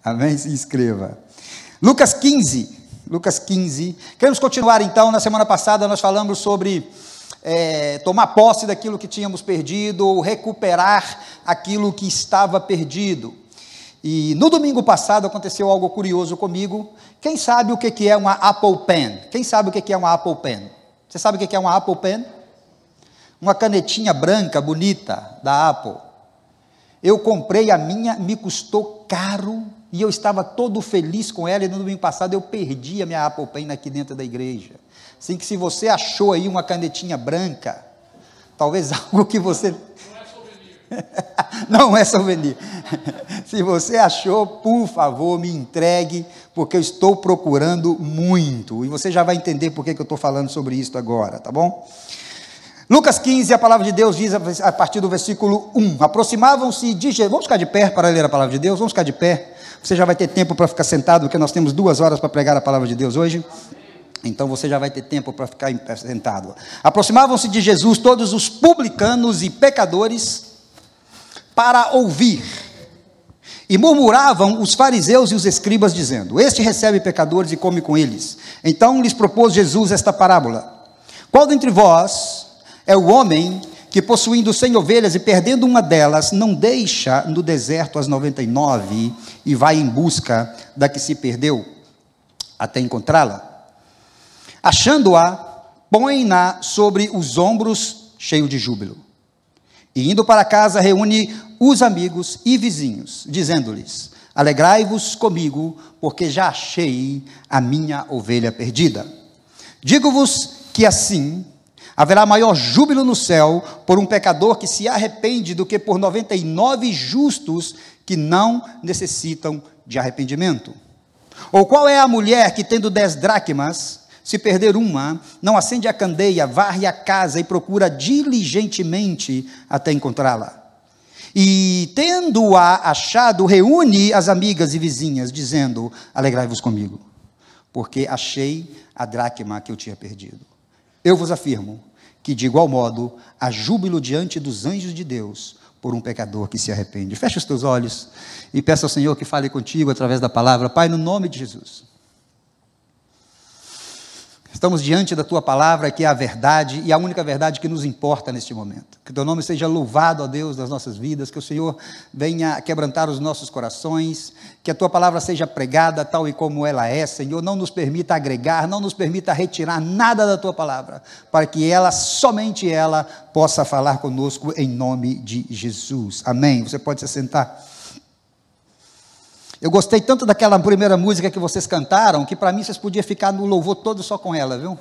Amém? Se inscreva. Lucas 15. Queremos continuar então. Na semana passada nós falamos sobre tomar posse daquilo que tínhamos perdido, ou recuperar aquilo que estava perdido. E no domingo passado aconteceu algo curioso comigo. Quem sabe o que é uma Apple Pen? Quem sabe o que é uma Apple Pen? Você sabe o que é uma Apple Pen? Uma canetinha branca, bonita, da Apple. Eu comprei a minha, me custou caro, e eu estava todo feliz com ela, e no domingo passado eu perdi a minha Apple Pen aqui dentro da igreja. Assim que se você achou aí uma canetinha branca, talvez algo que você... Não é souvenir. Se você achou, por favor, me entregue, porque eu estou procurando muito, e você já vai entender por que eu estou falando sobre isso agora, tá bom? Lucas 15, a palavra de Deus diz a partir do versículo 1, aproximavam-se de Jesus, vamos ficar de pé para ler a palavra de Deus, vamos ficar de pé, você já vai ter tempo para ficar sentado, porque nós temos 2 horas para pregar a palavra de Deus hoje, então você já vai ter tempo para ficar sentado. Aproximavam-se de Jesus todos os publicanos e pecadores para ouvir, e murmuravam os fariseus e os escribas dizendo, este recebe pecadores e come com eles. Então lhes propôs Jesus esta parábola, qual dentre vós é o homem que, possuindo 100 ovelhas e perdendo uma delas, não deixa no deserto as 99 e vai em busca da que se perdeu, até encontrá-la? Achando-a, põe-na sobre os ombros, cheio de júbilo. E indo para casa, reúne os amigos e vizinhos, dizendo-lhes, alegrai-vos comigo, porque já achei a minha ovelha perdida. Digo-vos que assim haverá maior júbilo no céu por um pecador que se arrepende do que por 99 justos que não necessitam de arrependimento. Ou qual é a mulher que, tendo 10 dracmas, se perder uma, não acende a candeia, varre a casa e procura diligentemente até encontrá-la? E, tendo-a achado, reúne as amigas e vizinhas, dizendo, alegrai-vos comigo, porque achei a dracma que eu tinha perdido. Eu vos afirmo que, de igual modo, há júbilo diante dos anjos de Deus por um pecador que se arrepende. Feche os teus olhos e peça ao Senhor que fale contigo através da palavra. Pai, no nome de Jesus, estamos diante da Tua palavra, que é a verdade, e a única verdade que nos importa neste momento. Que o Teu nome seja louvado, ó Deus, das nossas vidas, que o Senhor venha quebrantar os nossos corações, que a Tua palavra seja pregada tal e como ela é, Senhor, não nos permita agregar, não nos permita retirar nada da Tua palavra, para que ela, somente ela, possa falar conosco em nome de Jesus. Amém. Você pode se sentar. Eu gostei tanto daquela primeira música que vocês cantaram, que para mim vocês podiam ficar no louvor todo só com ela, viu?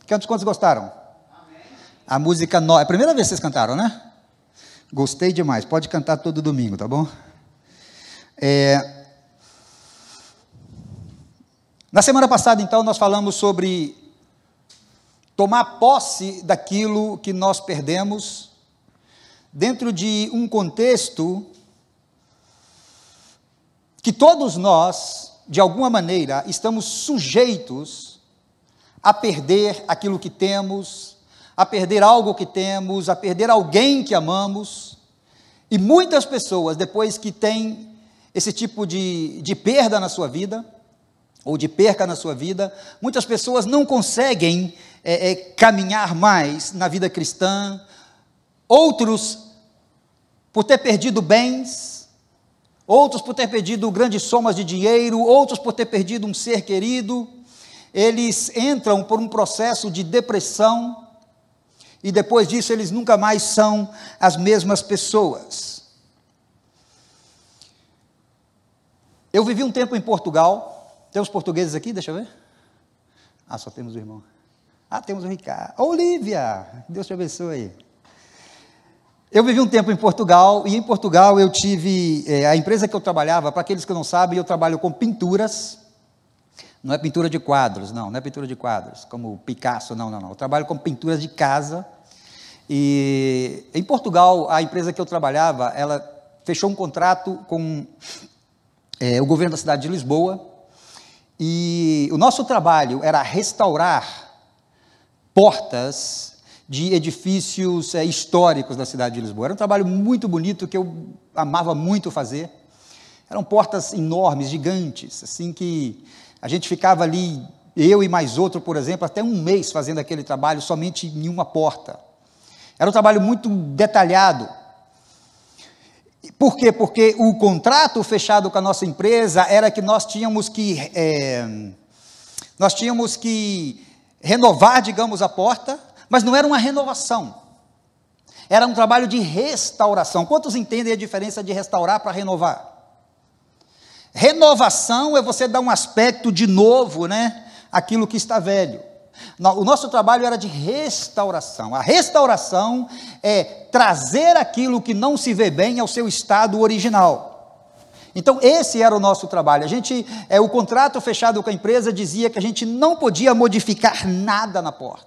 Quantos gostaram? Amém. A música nova, é a primeira vez que vocês cantaram, né? Gostei demais, pode cantar todo domingo, tá bom? Na semana passada, então, nós falamos sobre tomar posse daquilo que nós perdemos, dentro de um contexto que todos nós, de alguma maneira, estamos sujeitos a perder aquilo que temos, a perder algo que temos, a perder alguém que amamos, e muitas pessoas, depois que têm esse tipo de perda na sua vida, ou de perca na sua vida, muitas pessoas não conseguem caminhar mais na vida cristã, outros, por ter perdido bens, outros por ter perdido grandes somas de dinheiro, outros por ter perdido um ser querido, eles entram por um processo de depressão, e depois disso eles nunca mais são as mesmas pessoas. Eu vivi um tempo em Portugal, temos portugueses aqui, deixa eu ver, só temos o irmão, temos o Ricardo, Olívia, Deus te abençoe. Eu vivi um tempo em Portugal, e em Portugal eu tive, a empresa que eu trabalhava, para aqueles que não sabem, eu trabalho com pinturas, não é pintura de quadros, não é pintura de quadros, como Picasso, não, eu trabalho com pinturas de casa, e em Portugal, a empresa que eu trabalhava, ela fechou um contrato com o governo da cidade de Lisboa, e o nosso trabalho era restaurar portas de edifícios históricos da cidade de Lisboa. Era um trabalho muito bonito, que eu amava muito fazer. Eram portas enormes, gigantes, assim que a gente ficava ali, eu e mais outro, por exemplo, até um mês fazendo aquele trabalho, somente em uma porta. Era um trabalho muito detalhado. Por quê? Porque o contrato fechado com a nossa empresa era que nós tínhamos que renovar, digamos, a porta, mas não era uma renovação. Era um trabalho de restauração. Quantos entendem a diferença de restaurar para renovar? Renovação é você dar um aspecto de novo, né? Aquilo que está velho. O nosso trabalho era de restauração. A restauração é trazer aquilo que não se vê bem ao seu estado original. Então, esse era o nosso trabalho. O contrato fechado com a empresa dizia que a gente não podia modificar nada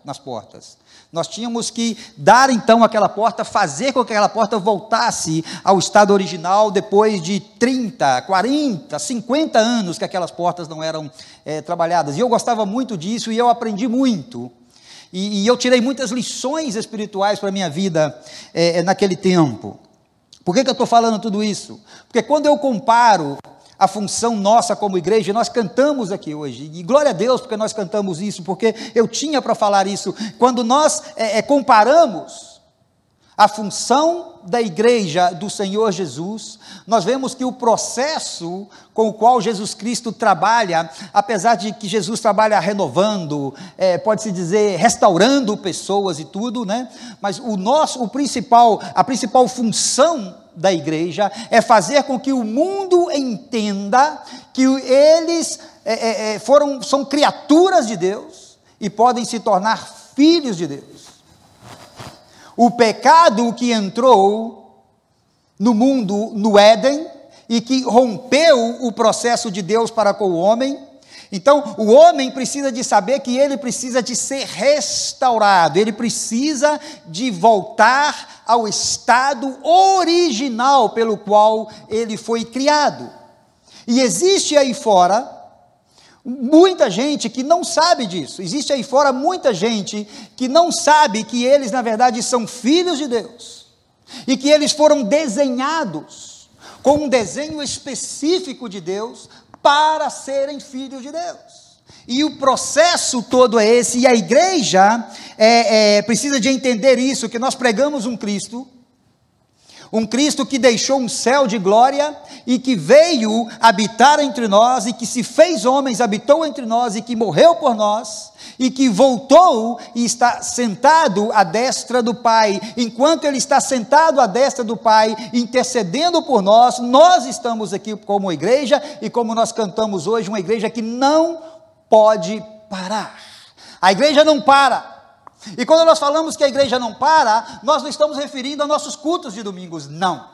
nas portas. Nós tínhamos que dar, então, aquela porta, fazer com que aquela porta voltasse ao estado original depois de 30, 40, 50 anos que aquelas portas não eram trabalhadas. E eu gostava muito disso e eu aprendi muito. E eu tirei muitas lições espirituais para a minha vida naquele tempo. Por que eu estou falando tudo isso? Porque quando eu comparo a função nossa como igreja, nós cantamos aqui hoje, e glória a Deus porque nós cantamos isso, porque eu tinha para falar isso, quando nós comparamos a função da igreja do Senhor Jesus, nós vemos que o processo com o qual Jesus Cristo trabalha, apesar de que Jesus trabalha renovando, pode-se dizer, restaurando pessoas e tudo, né? Mas a principal função da igreja é fazer com que o mundo entenda que eles são criaturas de Deus e podem se tornar filhos de Deus. O pecado que entrou no mundo, no Éden, e que rompeu o processo de Deus para com o homem. Então, o homem precisa de saber que ele precisa de ser restaurado, ele precisa de voltar ao estado original pelo qual ele foi criado. E existe aí fora muita gente que não sabe disso. Existe aí fora muita gente que não sabe que eles, na verdade, são filhos de Deus. E que eles foram desenhados com um desenho específico de Deus para serem filhos de Deus. E o processo todo é esse. E a igreja precisa de entender isso, que nós pregamos um Cristo que deixou um céu de glória e que veio habitar entre nós e que se fez homens, habitou entre nós e que morreu por nós e que voltou e está sentado à destra do Pai. Enquanto Ele está sentado à destra do Pai, intercedendo por nós, nós estamos aqui como igreja e como nós cantamos hoje, uma igreja que não pode parar. A igreja não para. E quando nós falamos que a igreja não para, nós não estamos referindo a nossos cultos de domingos, não.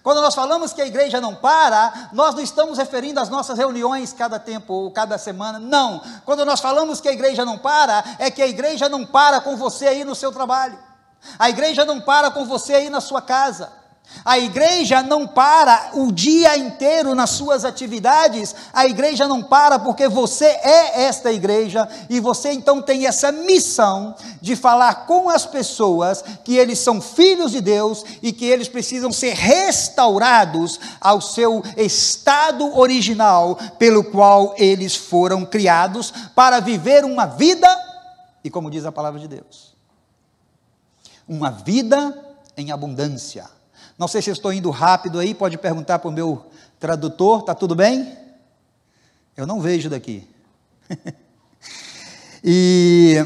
Quando nós falamos que a igreja não para, nós não estamos referindo às nossas reuniões cada tempo ou cada semana, não. Quando nós falamos que a igreja não para, é que a igreja não para com você aí no seu trabalho. A igreja não para com você aí na sua casa. A igreja não para o dia inteiro nas suas atividades. A igreja não para porque você é esta igreja e você então tem essa missão de falar com as pessoas que eles são filhos de Deus e que eles precisam ser restaurados ao seu estado original pelo qual eles foram criados para viver uma vida, e como diz a palavra de Deus, uma vida em abundância. Não sei se eu estou indo rápido aí, pode perguntar para o meu tradutor, está tudo bem? Eu não vejo daqui. E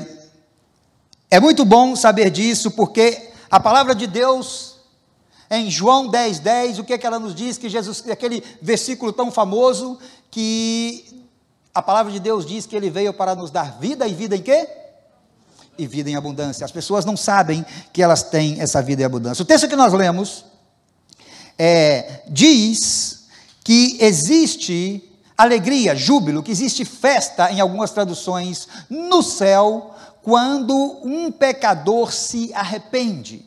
é muito bom saber disso, porque a palavra de Deus, em João 10:10, o que é que ela nos diz? Que Jesus, aquele versículo tão famoso, que a palavra de Deus diz que Ele veio para nos dar vida, e vida em quê? E vida em abundância. As pessoas não sabem que elas têm essa vida em abundância. O texto que nós lemos diz que existe alegria, júbilo, que existe festa, em algumas traduções, no céu, quando um pecador se arrepende.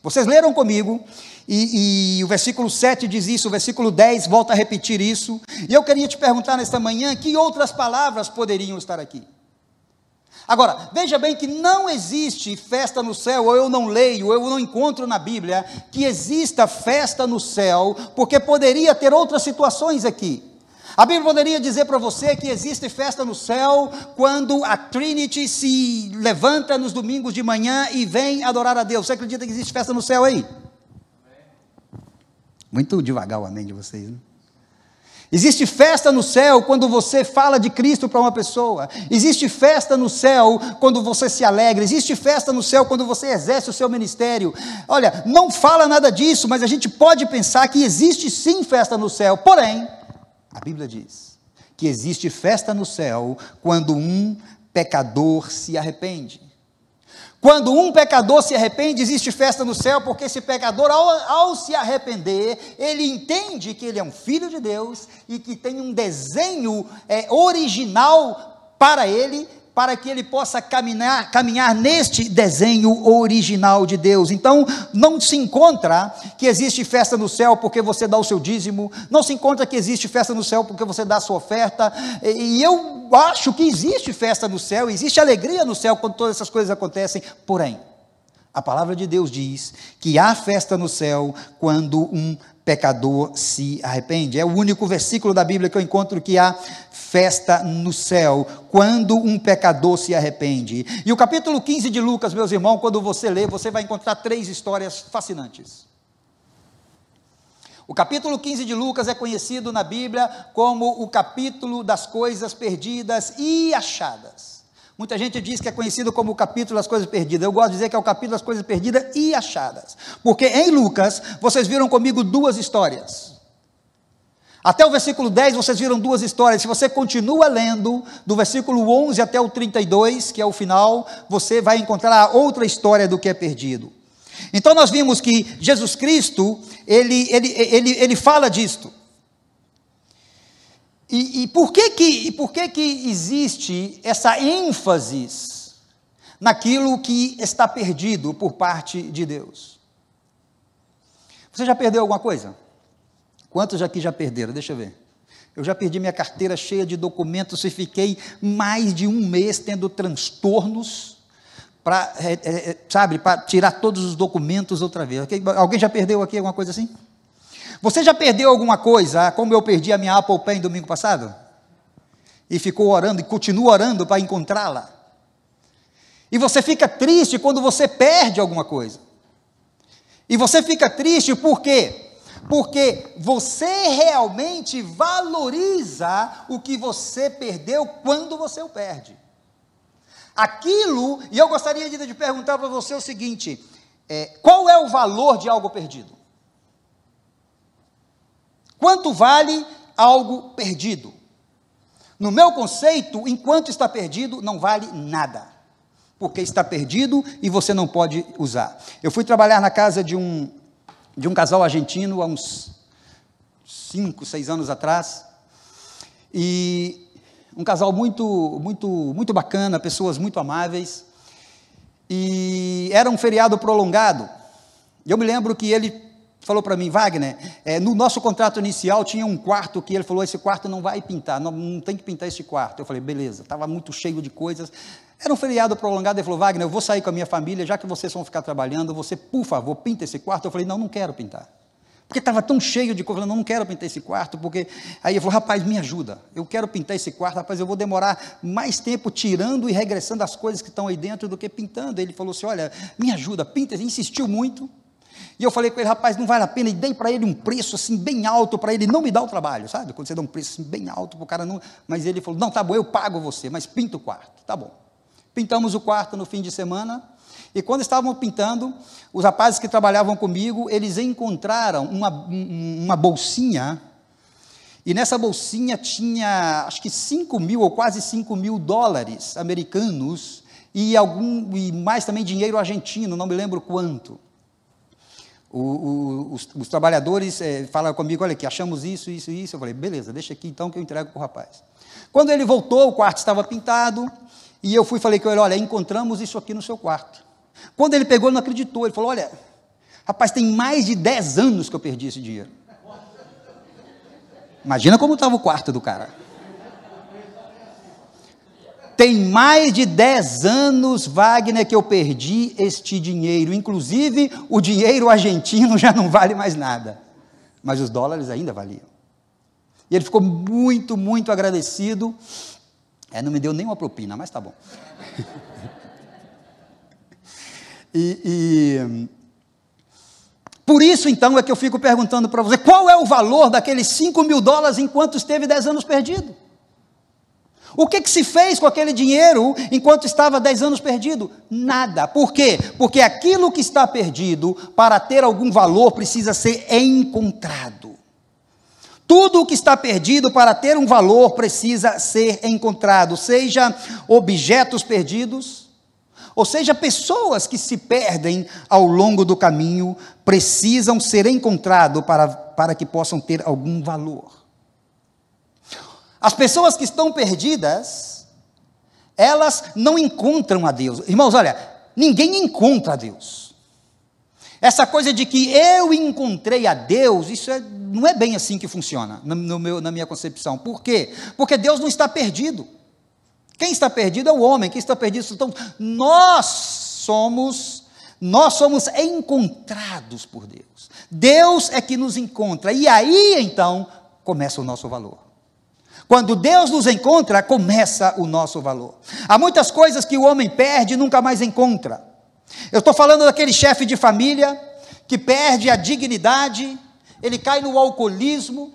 Vocês leram comigo, e o versículo 7 diz isso, o versículo 10 volta a repetir isso, e eu queria te perguntar nesta manhã, que outras palavras poderiam estar aqui? Agora, veja bem que não existe festa no céu, ou eu não leio, ou eu não encontro na Bíblia, que exista festa no céu, porque poderia ter outras situações aqui. A Bíblia poderia dizer para você que existe festa no céu quando a Trinity se levanta nos domingos de manhã e vem adorar a Deus. Você acredita que existe festa no céu aí? Muito devagar o amém de vocês, né? Existe festa no céu quando você fala de Cristo para uma pessoa. Existe festa no céu quando você se alegra. Existe festa no céu quando você exerce o seu ministério. Olha, não fala nada disso, mas a gente pode pensar que existe sim festa no céu. Porém, a Bíblia diz que existe festa no céu quando um pecador se arrepende. Quando um pecador se arrepende, existe festa no céu, porque esse pecador, ao se arrepender, ele entende que ele é um filho de Deus e que tem um desenho original para ele, para que ele possa caminhar neste desenho original de Deus. Então, não se encontra que existe festa no céu porque você dá o seu dízimo, não se encontra que existe festa no céu porque você dá a sua oferta, e eu acho que existe festa no céu, existe alegria no céu quando todas essas coisas acontecem, porém, a palavra de Deus diz que há festa no céu quando um pecador se arrepende. É o único versículo da Bíblia que eu encontro que há festa no céu, quando um pecador se arrepende. E o capítulo 15 de Lucas, meus irmãos, quando você lê, você vai encontrar 3 histórias fascinantes. O capítulo 15 de Lucas é conhecido na Bíblia como o capítulo das coisas perdidas e achadas. Muita gente diz que é conhecido como o capítulo das coisas perdidas. Eu gosto de dizer que é o capítulo das coisas perdidas e achadas. Porque em Lucas, vocês viram comigo 2 histórias. Até o versículo 10 vocês viram 2 histórias. Se você continua lendo, do versículo 11 até o 32, que é o final, você vai encontrar outra história do que é perdido. Então nós vimos que Jesus Cristo, ele fala disto. E por que existe essa ênfase naquilo que está perdido por parte de Deus? Você já perdeu alguma coisa? Quantos aqui já perderam? Deixa eu ver. Eu já perdi minha carteira cheia de documentos e fiquei mais de 1 mês tendo transtornos para tirar todos os documentos outra vez. Alguém já perdeu aqui alguma coisa assim? Você já perdeu alguma coisa, como eu perdi a minha Apple Pen domingo passado? E ficou orando e continua orando para encontrá-la. E você fica triste quando você perde alguma coisa. E você fica triste por quê? Porque você realmente valoriza o que você perdeu quando você o perde. Aquilo, e eu gostaria de perguntar para você o seguinte, qual é o valor de algo perdido? Quanto vale algo perdido? No meu conceito, enquanto está perdido, não vale nada, porque está perdido e você não pode usar. Eu fui trabalhar na casa de um casal argentino há uns 5, 6 anos atrás, e um casal muito bacana, pessoas muito amáveis, e era um feriado prolongado. Eu me lembro que ele falou para mim, Wagner, no nosso contrato inicial tinha um quarto que ele falou, esse quarto não vai pintar, não tem que pintar esse quarto. Eu falei, beleza, estava muito cheio de coisas, era um feriado prolongado. Ele falou, Wagner, eu vou sair com a minha família, já que vocês vão ficar trabalhando, você, por favor, pinta esse quarto. Eu falei, não quero pintar, porque estava tão cheio de coisa, não quero pintar esse quarto, porque, aí ele falou, rapaz, me ajuda, eu quero pintar esse quarto, rapaz, eu vou demorar mais tempo tirando e regressando as coisas que estão aí dentro do que pintando. Ele falou assim, olha, me ajuda, pinta, ele insistiu muito. E eu falei com ele, rapaz, não vale a pena, e dei para ele um preço assim bem alto, para ele não me dar o trabalho, sabe, quando você dá um preço assim bem alto para o cara não, mas ele falou, não, tá bom, eu pago você, mas pinta o quarto, tá bom. Pintamos o quarto no fim de semana, e quando estavam pintando, os rapazes que trabalhavam comigo, eles encontraram uma bolsinha, e nessa bolsinha tinha, acho que 5 mil ou quase 5 mil dólares americanos, e mais também dinheiro argentino, não me lembro quanto. Os trabalhadores falaram comigo, olha aqui, achamos isso. Eu falei, beleza, deixa aqui então que eu entrego para o rapaz. Quando ele voltou, o quarto estava pintado, e eu falei com ele, olha, encontramos isso aqui no seu quarto. Quando ele pegou, ele não acreditou, ele falou, olha, rapaz, tem mais de 10 anos que eu perdi esse dinheiro. Imagina como estava o quarto do cara. tem mais de 10 anos, Wagner, que eu perdi este dinheiro. Inclusive, o dinheiro argentino já não vale mais nada. Mas os dólares ainda valiam. E ele ficou muito, muito agradecido. Não me deu nenhuma propina, mas tá bom. Por isso, então, é que eu fico perguntando para você, qual é o valor daqueles $5.000 enquanto esteve 10 anos perdido? O que se fez com aquele dinheiro enquanto estava 10 anos perdido? Nada. Por quê? Porque aquilo que está perdido, para ter algum valor, precisa ser encontrado. Tudo o que está perdido, para ter um valor, precisa ser encontrado. Seja objetos perdidos, ou seja, pessoas que se perdem ao longo do caminho, precisam ser encontrados para que possam ter algum valor. As pessoas que estão perdidas, elas não encontram a Deus. Irmãos, olha, ninguém encontra a Deus. Essa coisa de que eu encontrei a Deus, não é bem assim que funciona, na minha concepção. Por quê? Porque Deus não está perdido. Quem está perdido é o homem, quem está perdido então, nós somos encontrados por Deus. Deus é que nos encontra, e aí então começa o nosso valor. Quando Deus nos encontra, começa o nosso valor. Há muitas coisas que o homem perde e nunca mais encontra. Eu estou falando daquele chefe de família que perde a dignidade, ele cai no alcoolismo,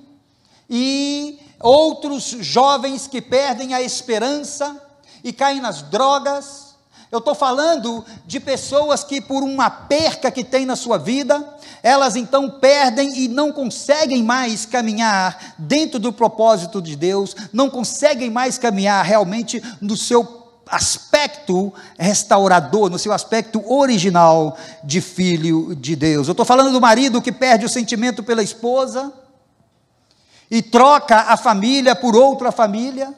e outros jovens que perdem a esperança e caem nas drogas. Eu estou falando de pessoas que, por uma perca que tem na sua vida, elas então perdem e não conseguem mais caminhar dentro do propósito de Deus, não conseguem mais caminhar realmente no seu aspecto restaurador, no seu aspecto original de filho de Deus. Eu estou falando do marido que perde o sentimento pela esposa e troca a família por outra família.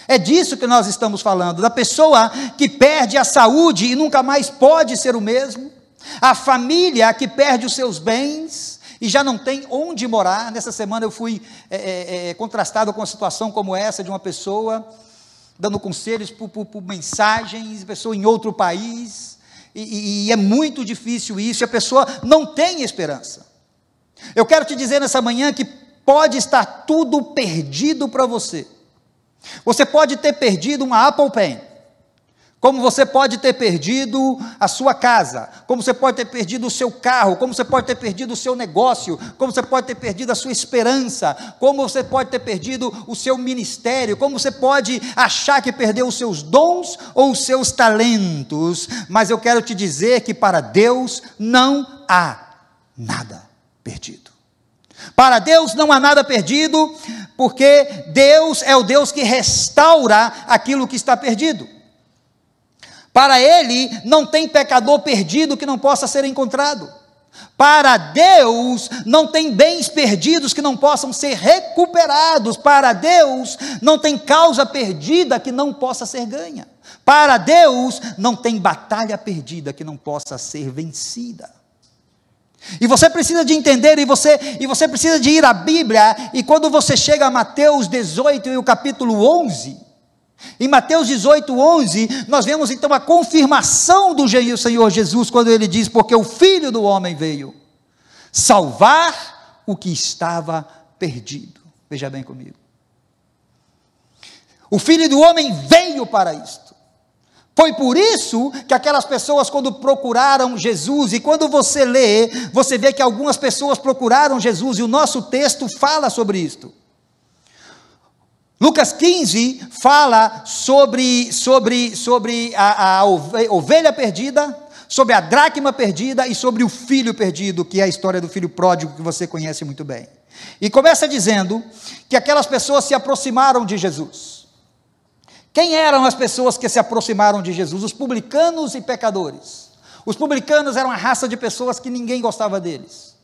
É disso que nós estamos falando, da pessoa que perde a saúde e nunca mais pode ser o mesmo, a família que perde os seus bens e já não tem onde morar. Nessa semana eu fui contrastado com uma situação como essa, de uma pessoa dando conselhos por mensagens, pessoa em outro país, e é muito difícil isso, e a pessoa não tem esperança. Eu quero te dizer nessa manhã que pode estar tudo perdido para você. Você pode ter perdido uma Apple Pen, como você pode ter perdido a sua casa, como você pode ter perdido o seu carro, como você pode ter perdido o seu negócio, como você pode ter perdido a sua esperança, como você pode ter perdido o seu ministério, como você pode achar que perdeu os seus dons ou os seus talentos, mas eu quero te dizer que para Deus não há nada perdido. Para Deus não há nada perdido, porque Deus é o Deus que restaura aquilo que está perdido. Para Ele não tem pecador perdido que não possa ser encontrado. Para Deus não tem bens perdidos que não possam ser recuperados. Para Deus não tem causa perdida que não possa ser ganha. Para Deus não tem batalha perdida que não possa ser vencida. E você precisa de entender, e você precisa de ir à Bíblia, e quando você chega a Mateus 18 e o capítulo 11, em Mateus 18, 11, nós vemos então a confirmação do Senhor Jesus, quando ele diz, porque o Filho do Homem veio salvar o que estava perdido. Veja bem comigo. O Filho do Homem veio para isto. Foi por isso que aquelas pessoas, quando procuraram Jesus, e quando você lê, você vê que algumas pessoas procuraram Jesus, e o nosso texto fala sobre isto. Lucas 15 fala sobre a ovelha perdida, sobre a dracma perdida e sobre o filho perdido, que é a história do filho pródigo que você conhece muito bem. E começa dizendo que aquelas pessoas se aproximaram de Jesus. Quem eram as pessoas que se aproximaram de Jesus? Os publicanos e pecadores. Os publicanos eram uma raça de pessoas que ninguém gostava deles.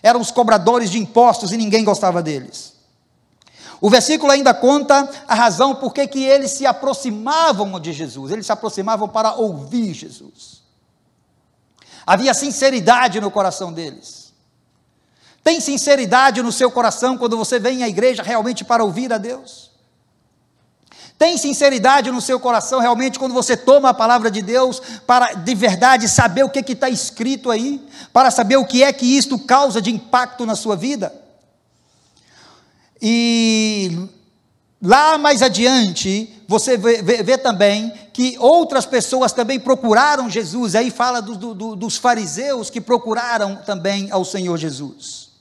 Eram os cobradores de impostos e ninguém gostava deles. O versículo ainda conta a razão por que eles se aproximavam de Jesus. Eles se aproximavam para ouvir Jesus. Havia sinceridade no coração deles. Tem sinceridade no seu coração quando você vem à igreja realmente para ouvir a Deus? Tem sinceridade no seu coração realmente quando você toma a palavra de Deus para de verdade saber o que está escrito aí, para saber o que é que isto causa de impacto na sua vida? E lá mais adiante, você vê também que outras pessoas também procuraram Jesus, aí fala dos fariseus que procuraram também ao Senhor Jesus.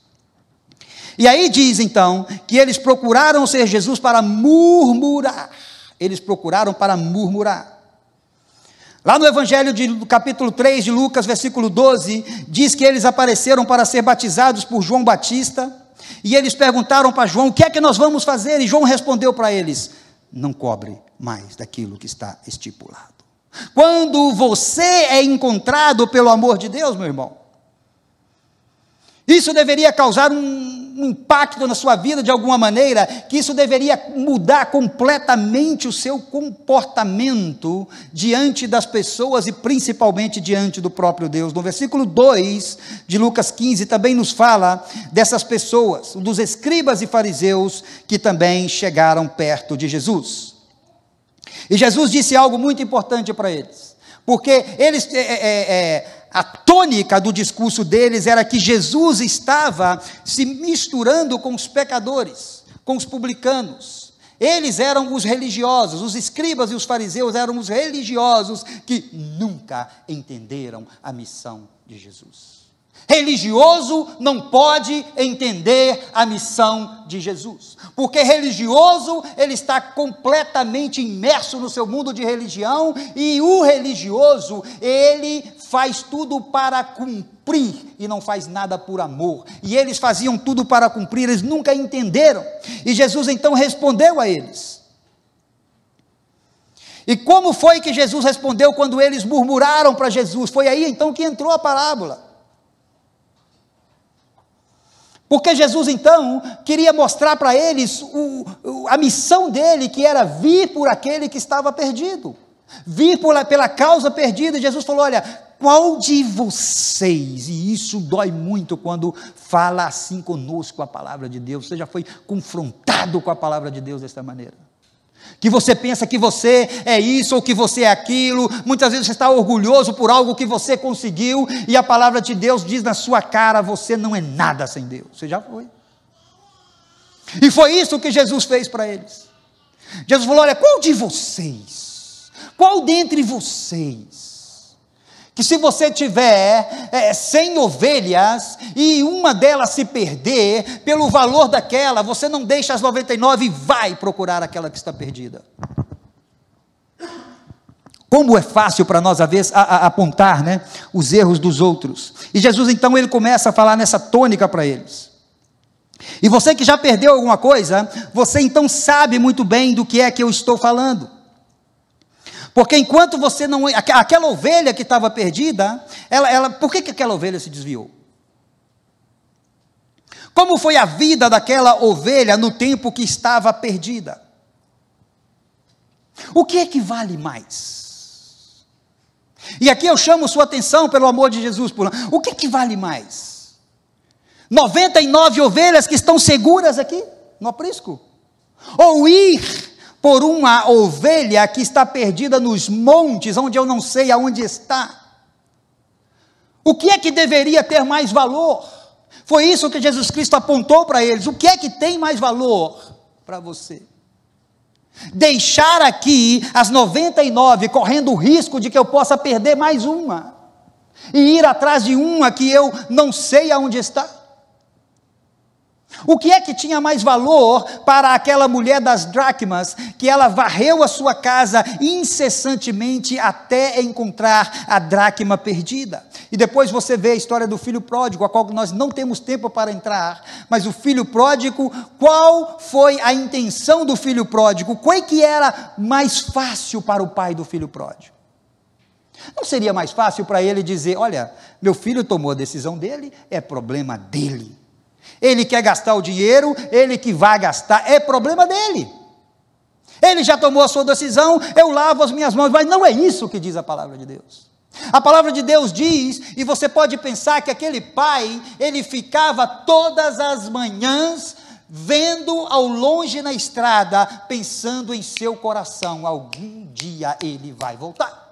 E aí diz então, que eles procuraram ser Jesus para murmurar, eles procuraram para murmurar. Lá no Evangelho do capítulo 3 de Lucas, versículo 12, diz que eles apareceram para ser batizados por João Batista, e eles perguntaram para João, o que é que nós vamos fazer? E João respondeu para eles, não cobre mais daquilo que está estipulado. Quando você é encontrado pelo amor de Deus, meu irmão, isso deveria causar um impacto na sua vida de alguma maneira, que isso deveria mudar completamente o seu comportamento diante das pessoas e principalmente diante do próprio Deus. No versículo 2 de Lucas 15 também nos fala dessas pessoas, dos escribas e fariseus que também chegaram perto de Jesus. E Jesus disse algo muito importante para eles, porque eles... A tônica do discurso deles era que Jesus estava se misturando com os pecadores, com os publicanos. Eles eram os religiosos, os escribas e os fariseus eram os religiosos que nunca entenderam a missão de Jesus. Religioso não pode entender a missão de Jesus, porque religioso, ele está completamente imerso no seu mundo de religião, e o religioso, ele faz tudo para cumprir, e não faz nada por amor, e eles faziam tudo para cumprir, eles nunca entenderam, e Jesus então respondeu a eles. E como foi que Jesus respondeu quando eles murmuraram para Jesus? Foi aí então que entrou a parábola. Porque Jesus então queria mostrar para eles a missão dele, que era vir por aquele que estava perdido, vir pela causa perdida. E Jesus falou, olha, qual de vocês, e isso dói muito quando fala assim conosco a palavra de Deus, você já foi confrontado com a palavra de Deus desta maneira? Que você pensa que você é isso ou que você é aquilo, muitas vezes você está orgulhoso por algo que você conseguiu, e a palavra de Deus diz na sua cara, você não é nada sem Deus, você já foi. E foi isso que Jesus fez para eles. Jesus falou, olha, qual de vocês, qual dentre vocês, que se você tiver 100 ovelhas, e uma delas se perder, pelo valor daquela, você não deixa as 99 e vai procurar aquela que está perdida. Como é fácil para nós, às vezes, apontar, né, os erros dos outros. E Jesus, então, ele começa a falar nessa tônica para eles. E você que já perdeu alguma coisa, você então sabe muito bem do que é que eu estou falando. Porque enquanto você não... Aquela ovelha que estava perdida, por que aquela ovelha se desviou? Como foi a vida daquela ovelha no tempo que estava perdida? O que é que vale mais? E aqui eu chamo sua atenção, pelo amor de Jesus, o que é que vale mais? 99 ovelhas que estão seguras aqui, no aprisco? Ou ir por uma ovelha que está perdida nos montes, onde eu não sei aonde está? O que é que deveria ter mais valor? Foi isso que Jesus Cristo apontou para eles. O que é que tem mais valor para você? Deixar aqui as 99, correndo o risco de que eu possa perder mais uma, e ir atrás de uma que eu não sei aonde está? O que é que tinha mais valor para aquela mulher das dracmas, que ela varreu a sua casa incessantemente até encontrar a dracma perdida? E depois você vê a história do filho pródigo, a qual nós não temos tempo para entrar, mas o filho pródigo, qual foi a intenção do filho pródigo? Qual é que era mais fácil para o pai do filho pródigo? Não seria mais fácil para ele dizer, olha, meu filho tomou a decisão dele, é problema dele. Ele quer gastar o dinheiro, ele que vai gastar, é problema dele. Ele já tomou a sua decisão, eu lavo as minhas mãos, mas não é isso que diz a palavra de Deus. A palavra de Deus diz, e você pode pensar que aquele pai, ele ficava todas as manhãs vendo ao longe na estrada, pensando em seu coração, algum dia ele vai voltar.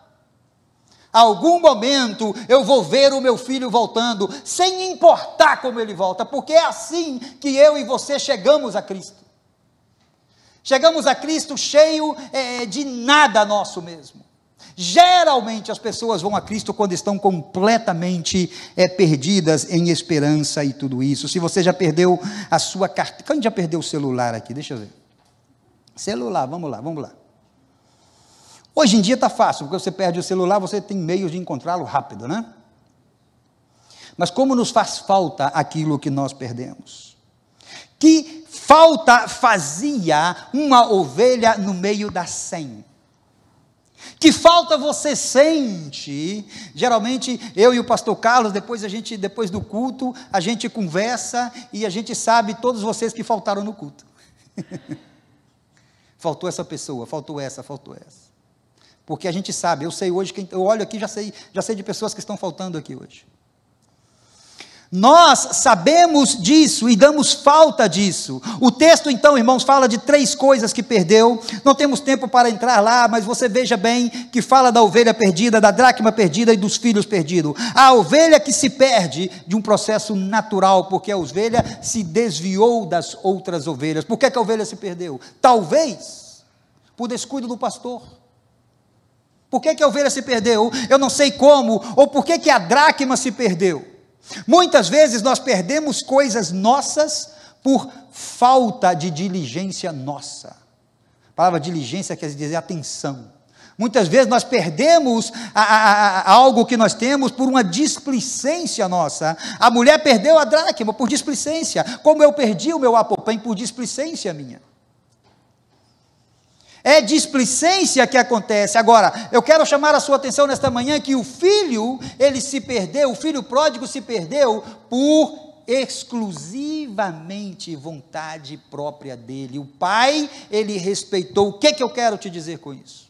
Algum momento eu vou ver o meu filho voltando, sem importar como ele volta, porque é assim que eu e você chegamos a Cristo. Chegamos a Cristo cheio de nada nosso mesmo. Geralmente as pessoas vão a Cristo quando estão completamente perdidas em esperança e tudo isso. Se você já perdeu a sua carteira, quem já perdeu o celular aqui? Deixa eu ver. Celular, vamos lá. Hoje em dia está fácil, porque você perde o celular, você tem meios de encontrá-lo rápido, né? Mas como nos faz falta aquilo que nós perdemos? Que falta fazia uma ovelha no meio da 100? Que falta você sente? Geralmente eu e o pastor Carlos, depois do culto, a gente conversa e a gente sabe todos vocês que faltaram no culto. Faltou essa pessoa, faltou essa. Porque a gente sabe, eu sei hoje, eu olho aqui, já sei de pessoas que estão faltando aqui hoje. Nós sabemos disso e damos falta disso. O texto então, irmãos, fala de 3 coisas que perdeu. Não temos tempo para entrar lá, mas você veja bem que fala da ovelha perdida, da dracma perdida e dos filhos perdidos. A ovelha que se perde de um processo natural, porque a ovelha se desviou das outras ovelhas. Por que a ovelha se perdeu? Talvez por descuido do pastor. Por que a ovelha se perdeu? Eu não sei como. Ou por que a dracma se perdeu? Muitas vezes nós perdemos coisas nossas por falta de diligência nossa. A palavra diligência quer dizer atenção. Muitas vezes nós perdemos algo que nós temos por uma displicência nossa. A mulher perdeu a dracma por displicência, como eu perdi o meu apopém por displicência minha. É displicência que acontece. Agora, eu quero chamar a sua atenção nesta manhã que o filho, ele se perdeu, o filho pródigo se perdeu por exclusivamente vontade própria dele. O pai, ele respeitou. O que eu quero te dizer com isso?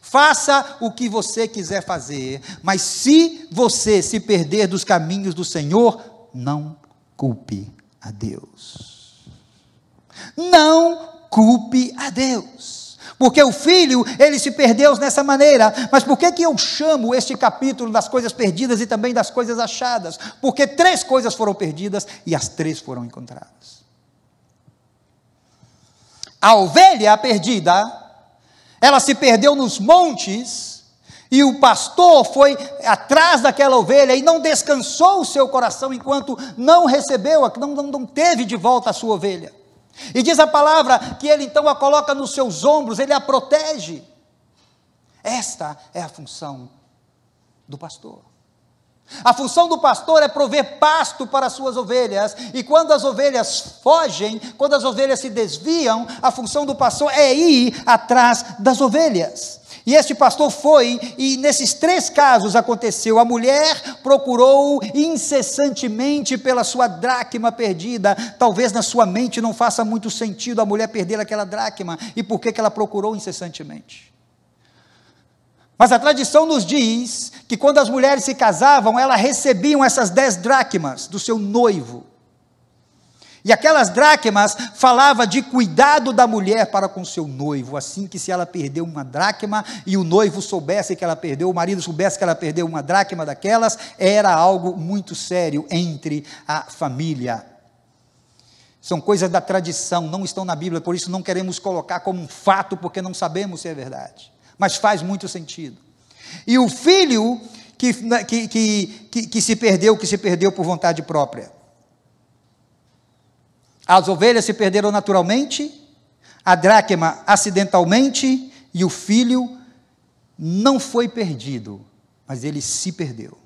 Faça o que você quiser fazer, mas se você se perder dos caminhos do Senhor, não culpe a Deus. Não culpe a Deus, porque o filho, ele se perdeu nessa maneira. Mas por que eu chamo este capítulo das coisas perdidas e também das coisas achadas? Porque 3 coisas foram perdidas e as 3 foram encontradas. A ovelha perdida, ela se perdeu nos montes, e o pastor foi atrás daquela ovelha e não descansou o seu coração enquanto não recebeu, não teve de volta a sua ovelha. E diz a palavra que ele então a coloca nos seus ombros, ele a protege. Esta é a função do pastor. A função do pastor é prover pasto para as suas ovelhas, e quando as ovelhas fogem, quando as ovelhas se desviam, a função do pastor é ir atrás das ovelhas. E este pastor foi, e nesses 3 casos aconteceu. A mulher procurou incessantemente pela sua dracma perdida. Talvez na sua mente não faça muito sentido a mulher perder aquela dracma. E por que ela procurou incessantemente? Mas a tradição nos diz que quando as mulheres se casavam, elas recebiam essas 10 dracmas do seu noivo. E aquelas dracmas falava de cuidado da mulher para com seu noivo, assim que se ela perdeu uma dracma e o noivo soubesse que ela perdeu, o marido soubesse que ela perdeu uma dracma daquelas, era algo muito sério entre a família. São coisas da tradição, não estão na Bíblia, por isso não queremos colocar como um fato, porque não sabemos se é verdade, mas faz muito sentido. E o filho que se perdeu por vontade própria. As ovelhas se perderam naturalmente, a dracma acidentalmente, e o filho não foi perdido, mas ele se perdeu.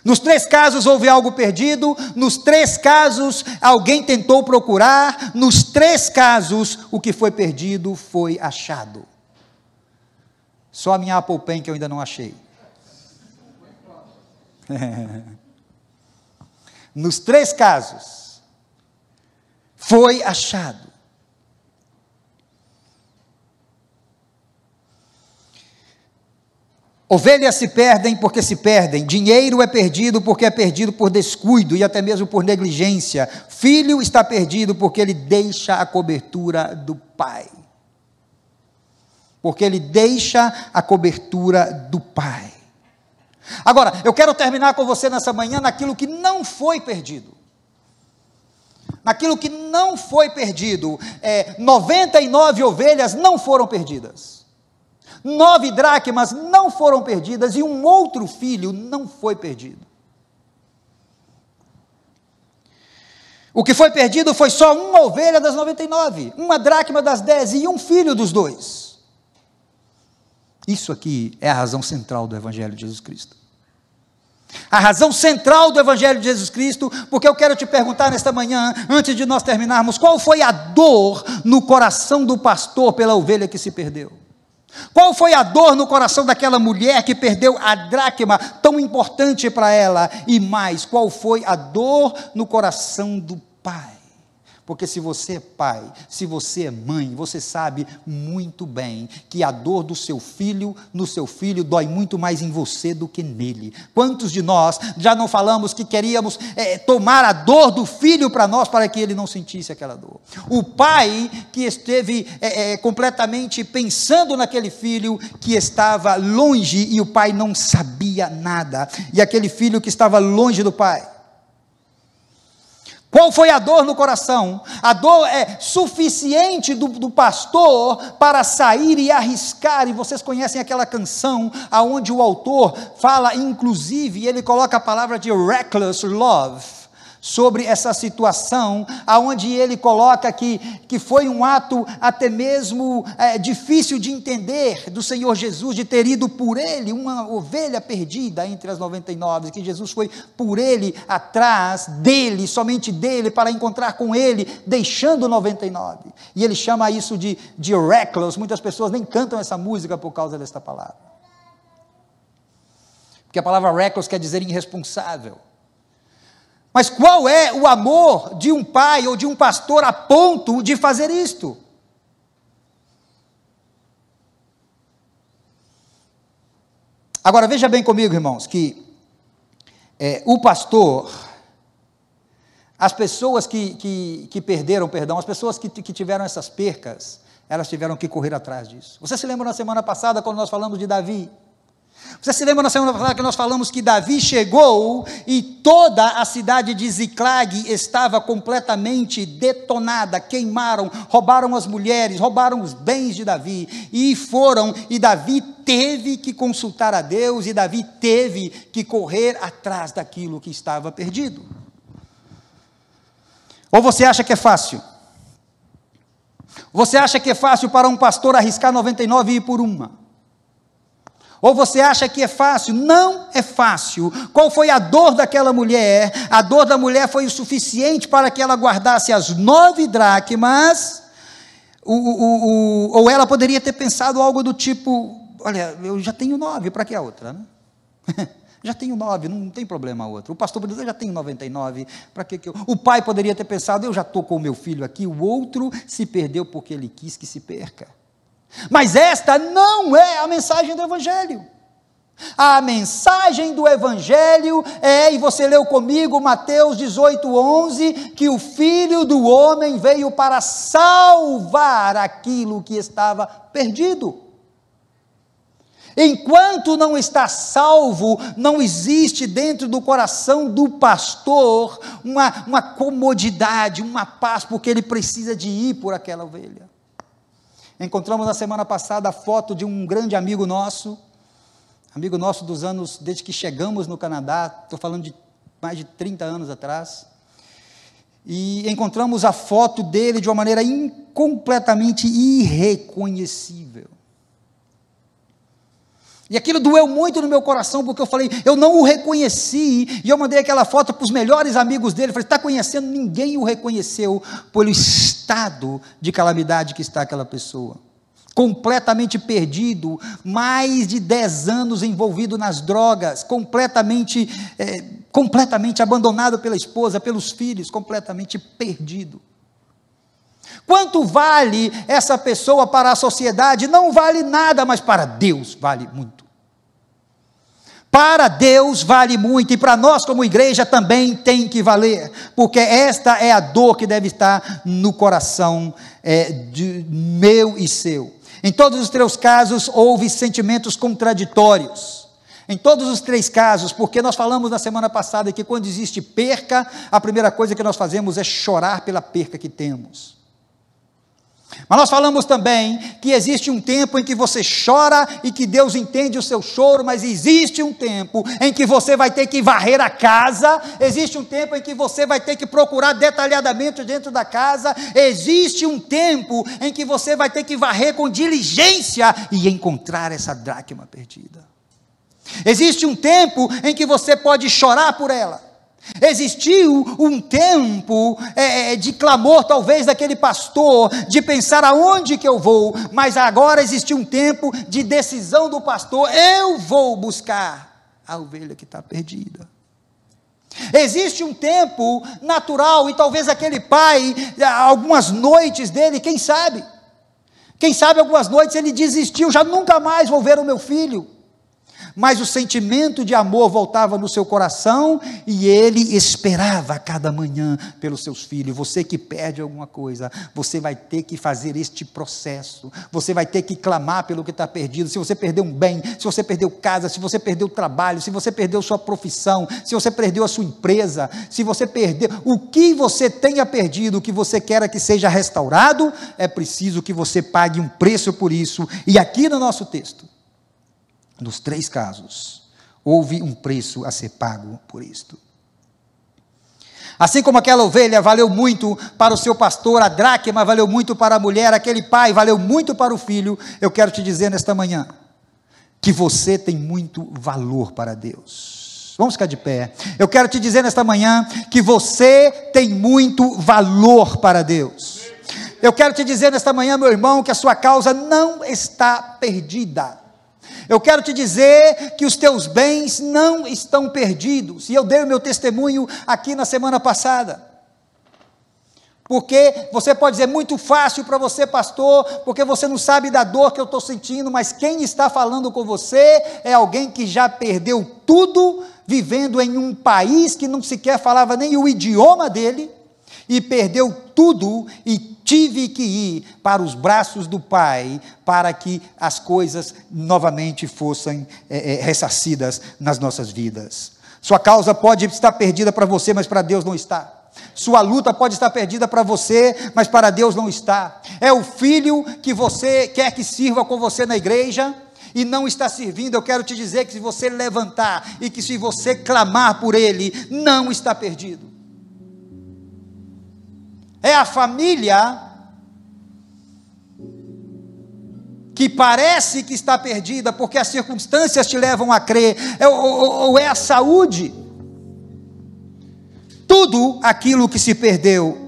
Nos 3 casos houve algo perdido, nos 3 casos alguém tentou procurar, nos 3 casos o que foi perdido foi achado. Só a minha Apple Pen que eu ainda não achei. Nos 3 casos foi achado. Ovelhas se perdem porque se perdem, dinheiro é perdido porque é perdido por descuido e até mesmo por negligência. Filho está perdido porque ele deixa a cobertura do pai. Porque ele deixa a cobertura do pai. Agora, eu quero terminar com você nessa manhã naquilo que não foi perdido. Naquilo que não foi perdido. 99 ovelhas não foram perdidas. 9 dracmas não foram perdidas e um outro filho não foi perdido. O que foi perdido foi só uma ovelha das 99, uma dracma das 10 e um filho dos 2. Isso aqui é a razão central do Evangelho de Jesus Cristo. A razão central do Evangelho de Jesus Cristo, porque eu quero te perguntar nesta manhã, antes de nós terminarmos, qual foi a dor no coração do pastor pela ovelha que se perdeu? Qual foi a dor no coração daquela mulher que perdeu a dracma tão importante para ela? E mais, qual foi a dor no coração do pai? Porque se você é pai, se você é mãe, você sabe muito bem que a dor do seu filho, no seu filho, dói muito mais em você do que nele. Quantos de nós já não falamos que queríamos tomar a dor do filho para nós, para que ele não sentisse aquela dor? O pai que esteve completamente pensando naquele filho que estava longe e o pai não sabia nada. E aquele filho que estava longe do pai. Qual foi a dor no coração? A dor é suficiente do pastor para sair e arriscar, e vocês conhecem aquela canção, onde o autor fala, inclusive, ele coloca a palavra de reckless love, sobre essa situação, aonde ele coloca que foi um ato até mesmo difícil de entender do Senhor Jesus, de ter ido por ele, uma ovelha perdida entre as 99, que Jesus foi por ele, atrás dele, somente dele, para encontrar com ele, deixando 99, e ele chama isso de reckless. Muitas pessoas nem cantam essa música por causa desta palavra, porque a palavra reckless quer dizer irresponsável. Mas qual é o amor de um pai ou de um pastor a ponto de fazer isto? Agora veja bem comigo, irmãos, que o pastor, as pessoas que perderam, as pessoas que tiveram essas percas, elas tiveram que correr atrás disso. Você se lembra na semana passada quando nós falamos de Davi? Você se lembra na semana passada que nós falamos que Davi chegou e toda a cidade de Ziclag estava completamente detonada, queimaram, roubaram as mulheres, roubaram os bens de Davi, e Davi teve que consultar a Deus, e Davi teve que correr atrás daquilo que estava perdido. Ou você acha que é fácil? Você acha que é fácil para um pastor arriscar 99 e ir por uma? Ou você acha que é fácil? Não é fácil. Qual foi a dor daquela mulher? A dor da mulher foi o suficiente para que ela guardasse as 9 dracmas, ou ela poderia ter pensado algo do tipo, olha, eu já tenho 9, para que a outra, né? Já tenho 9, não tem problema a outra. O pastor poderia dizer, eu já tenho 99, para que eu... O pai poderia ter pensado, eu já estou com o meu filho aqui, o outro se perdeu porque ele quis que se perca. Mas esta não é a mensagem do Evangelho. A mensagem do Evangelho e você leu comigo Mateus 18:11, que o Filho do Homem veio para salvar aquilo que estava perdido. Enquanto não está salvo, não existe dentro do coração do pastor uma comodidade, uma paz, porque ele precisa de ir por aquela ovelha. Encontramos na semana passada a foto de um grande amigo nosso dos anos, desde que chegamos no Canadá, estou falando de mais de 30 anos atrás, e encontramos a foto dele de uma maneira completamente irreconhecível. E aquilo doeu muito no meu coração, porque eu falei, eu não o reconheci, e eu mandei aquela foto para os melhores amigos dele, falei, está conhecendo? Ninguém o reconheceu, pelo estado de calamidade que está aquela pessoa, completamente perdido, mais de 10 anos envolvido nas drogas, completamente abandonado pela esposa, pelos filhos, completamente perdido. Quanto vale essa pessoa para a sociedade? Não vale nada, mas para Deus vale muito. Para Deus vale muito, e para nós como igreja também tem que valer, porque esta é a dor que deve estar no coração de meu e seu. Em todos os 3 casos houve sentimentos contraditórios, em todos os 3 casos, porque nós falamos na semana passada que quando existe perca, a primeira coisa que nós fazemos é chorar pela perca que temos. Mas nós falamos também que existe um tempo em que você chora e que Deus entende o seu choro, mas existe um tempo em que você vai ter que varrer a casa, existe um tempo em que você vai ter que procurar detalhadamente dentro da casa, existe um tempo em que você vai ter que varrer com diligência e encontrar essa dracma perdida. Existe um tempo em que você pode chorar por ela. Existiu um tempo de clamor, talvez, daquele pastor, de pensar aonde que eu vou, mas agora existe um tempo de decisão do pastor: eu vou buscar a ovelha que está perdida. Existe um tempo natural, e talvez aquele pai, algumas noites dele, quem sabe algumas noites ele desistiu, já nunca mais vou ver o meu filho. Mas o sentimento de amor voltava no seu coração, e ele esperava a cada manhã pelos seus filhos. Você que perde alguma coisa, você vai ter que fazer este processo, você vai ter que clamar pelo que está perdido. Se você perdeu um bem, se você perdeu casa, se você perdeu o trabalho, se você perdeu sua profissão, se você perdeu a sua empresa, se você perdeu, o que você tenha perdido, o que você quer que seja restaurado, é preciso que você pague um preço por isso. E aqui no nosso texto, nos 3 casos, houve um preço a ser pago por isto. Assim como aquela ovelha valeu muito para o seu pastor, a dracma valeu muito para a mulher, aquele pai valeu muito para o filho, eu quero te dizer nesta manhã, que você tem muito valor para Deus. Vamos ficar de pé. Eu quero te dizer nesta manhã, que você tem muito valor para Deus. Eu quero te dizer nesta manhã, meu irmão, que a sua causa não está perdida. Eu quero te dizer que os teus bens não estão perdidos, e eu dei o meu testemunho aqui na semana passada, porque você pode dizer: muito fácil para você, pastor, porque você não sabe da dor que eu estou sentindo, mas quem está falando com você é alguém que já perdeu tudo, vivendo em um país que não sequer falava nem o idioma dele, e perdeu tudo, e tive que ir para os braços do Pai, para que as coisas novamente fossem ressarcidas nas nossas vidas. Sua causa pode estar perdida para você, mas para Deus não está. Sua luta pode estar perdida para você, mas para Deus não está. É o filho que você quer que sirva com você na igreja, e não está servindo. Eu quero te dizer que se você levantar, e que se você clamar por ele, não está perdido. É a família que parece que está perdida, porque as circunstâncias te levam a crer, ou é a saúde, tudo aquilo que se perdeu.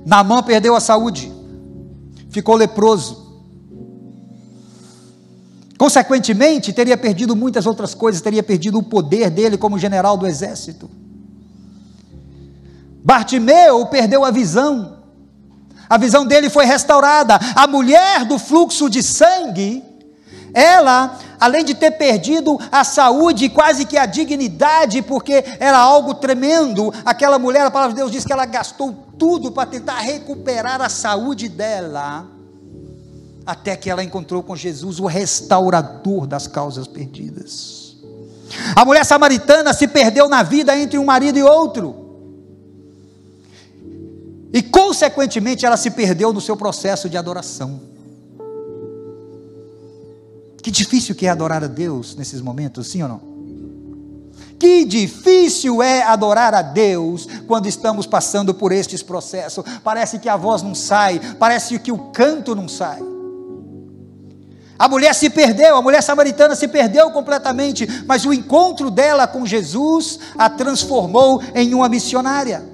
Naamã perdeu a saúde, ficou leproso, consequentemente teria perdido muitas outras coisas, teria perdido o poder dele como general do exército. Bartimeu perdeu a visão dele foi restaurada. A mulher do fluxo de sangue, ela, além de ter perdido a saúde, quase que a dignidade, porque era algo tremendo, aquela mulher, a palavra de Deus diz que ela gastou tudo para tentar recuperar a saúde dela, até que ela encontrou com Jesus, o restaurador das causas perdidas. A mulher samaritana se perdeu na vida entre um marido e outro, e consequentemente ela se perdeu no seu processo de adoração. Que difícil que é adorar a Deus nesses momentos, sim ou não? Que difícil é adorar a Deus quando estamos passando por estes processos. Parece que a voz não sai, parece que o canto não sai. A mulher se perdeu, a mulher samaritana se perdeu completamente, mas o encontro dela com Jesus a transformou em uma missionária.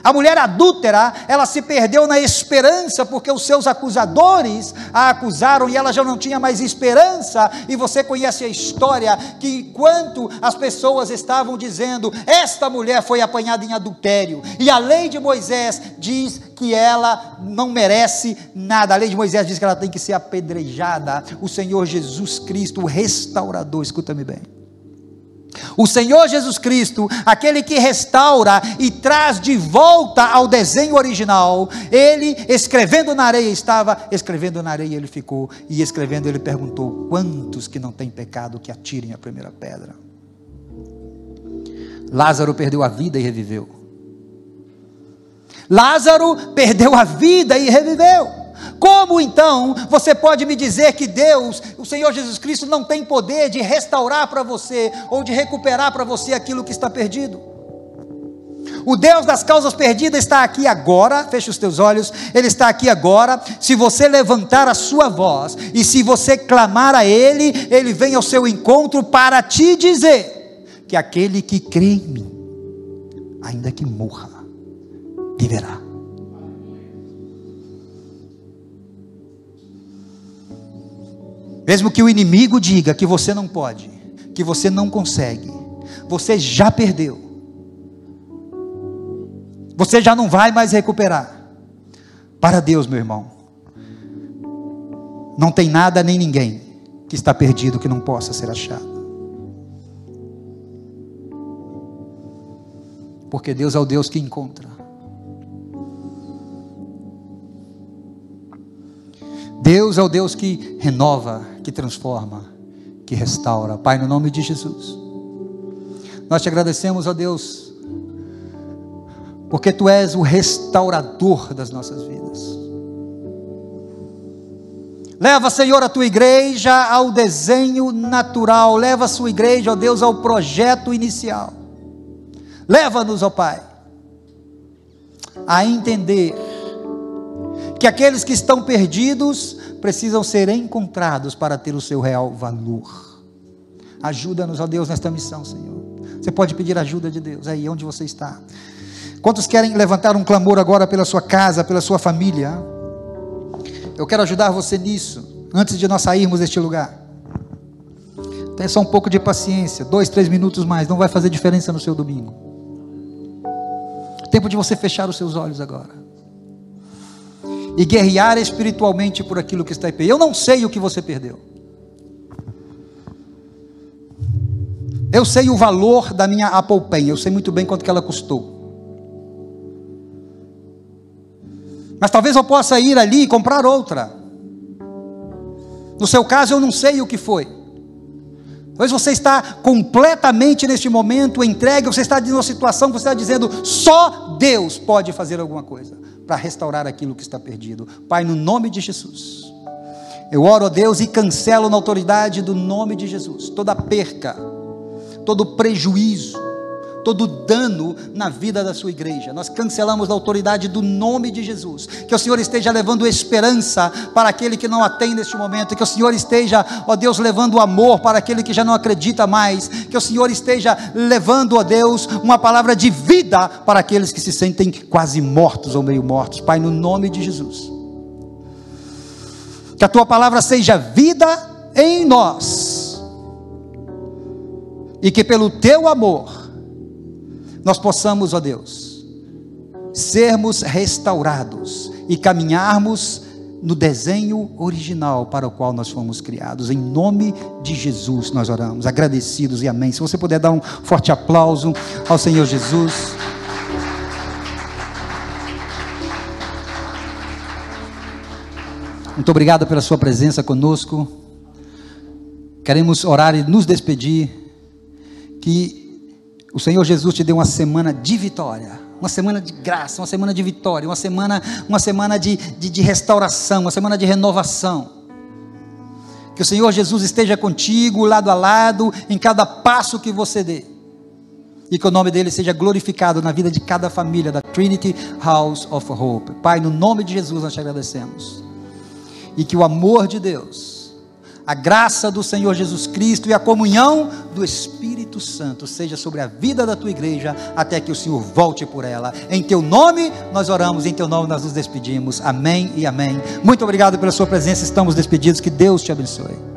A mulher adúltera, ela se perdeu na esperança, porque os seus acusadores a acusaram e ela já não tinha mais esperança. E você conhece a história, que enquanto as pessoas estavam dizendo, esta mulher foi apanhada em adultério, e a lei de Moisés diz que ela não merece nada, a lei de Moisés diz que ela tem que ser apedrejada, o Senhor Jesus Cristo, o restaurador, escuta-me bem, o Senhor Jesus Cristo, aquele que restaura e traz de volta ao desenho original, ele escrevendo na areia, estava escrevendo na areia, ele ficou, e escrevendo ele perguntou, quantos que não têm pecado que atirem a primeira pedra? Lázaro perdeu a vida e reviveu. Lázaro perdeu a vida e reviveu. Como então você pode me dizer que Deus, o Senhor Jesus Cristo, não tem poder de restaurar para você, ou de recuperar para você aquilo que está perdido? O Deus das causas perdidas está aqui agora, fecha os teus olhos, Ele está aqui agora. Se você levantar a sua voz, e se você clamar a Ele, Ele vem ao seu encontro para te dizer, que aquele que crê em mim, ainda que morra, viverá. Mesmo que o inimigo diga que você não pode, que você não consegue, você já perdeu, você já não vai mais recuperar. Para Deus, meu irmão, não tem nada nem ninguém que está perdido que não possa ser achado. Porque Deus é o Deus que encontra. Deus é o Deus que renova, que transforma, que restaura. Pai, no nome de Jesus, nós te agradecemos, ó Deus, porque Tu és o restaurador das nossas vidas. Leva, Senhor, a Tua igreja ao desenho natural, leva a Sua igreja, ó Deus, ao projeto inicial. Leva-nos, ó Pai, a entender que aqueles que estão perdidos precisam ser encontrados para ter o seu real valor. Ajuda-nos, ó Deus, nesta missão, Senhor. Você pode pedir ajuda de Deus aí onde você está. Quantos querem levantar um clamor agora pela sua casa, pela sua família? Eu quero ajudar você nisso, antes de nós sairmos deste lugar. Tenha só um pouco de paciência, 2, 3 minutos mais, não vai fazer diferença no seu domingo. Tempo de você fechar os seus olhos agora e guerrear espiritualmente por aquilo que está aí. Eu não sei o que você perdeu. Eu sei o valor da minha Apple Pen, eu sei muito bem quanto que ela custou. Mas talvez eu possa ir ali e comprar outra. No seu caso eu não sei o que foi. Talvez você está completamente neste momento entregue, você está em uma situação que você está dizendo, só Deus pode fazer alguma coisa para restaurar aquilo que está perdido. Pai, no nome de Jesus, eu oro a Deus e cancelo na autoridade do nome de Jesus, toda perca, todo prejuízo, todo dano na vida da sua igreja. Nós cancelamos na autoridade do nome de Jesus, que o Senhor esteja levando esperança para aquele que não a tem neste momento, que o Senhor esteja, ó Deus, levando amor para aquele que já não acredita mais, que o Senhor esteja levando, ó Deus, uma palavra de vida para aqueles que se sentem quase mortos ou meio mortos. Pai, no nome de Jesus, que a Tua palavra seja vida em nós, e que pelo Teu amor nós possamos, ó Deus, sermos restaurados e caminharmos no desenho original para o qual nós fomos criados. Em nome de Jesus nós oramos, agradecidos e amém. Se você puder dar um forte aplauso ao Senhor Jesus. Muito obrigado pela sua presença conosco. Queremos orar e nos despedir, que o Senhor Jesus te deu uma semana de vitória, uma semana de graça, uma semana de vitória, uma semana de restauração, uma semana de renovação. Que o Senhor Jesus esteja contigo, lado a lado, em cada passo que você dê, e que o nome dele seja glorificado na vida de cada família da Trinity House of Hope. Pai, no nome de Jesus nós te agradecemos, e que o amor de Deus, a graça do Senhor Jesus Cristo e a comunhão do Espírito Espírito Santo seja sobre a vida da tua igreja, até que o Senhor volte por ela. Em teu nome nós oramos, em teu nome nós nos despedimos. Amém e amém. Muito obrigado pela sua presença, estamos despedidos, que Deus te abençoe.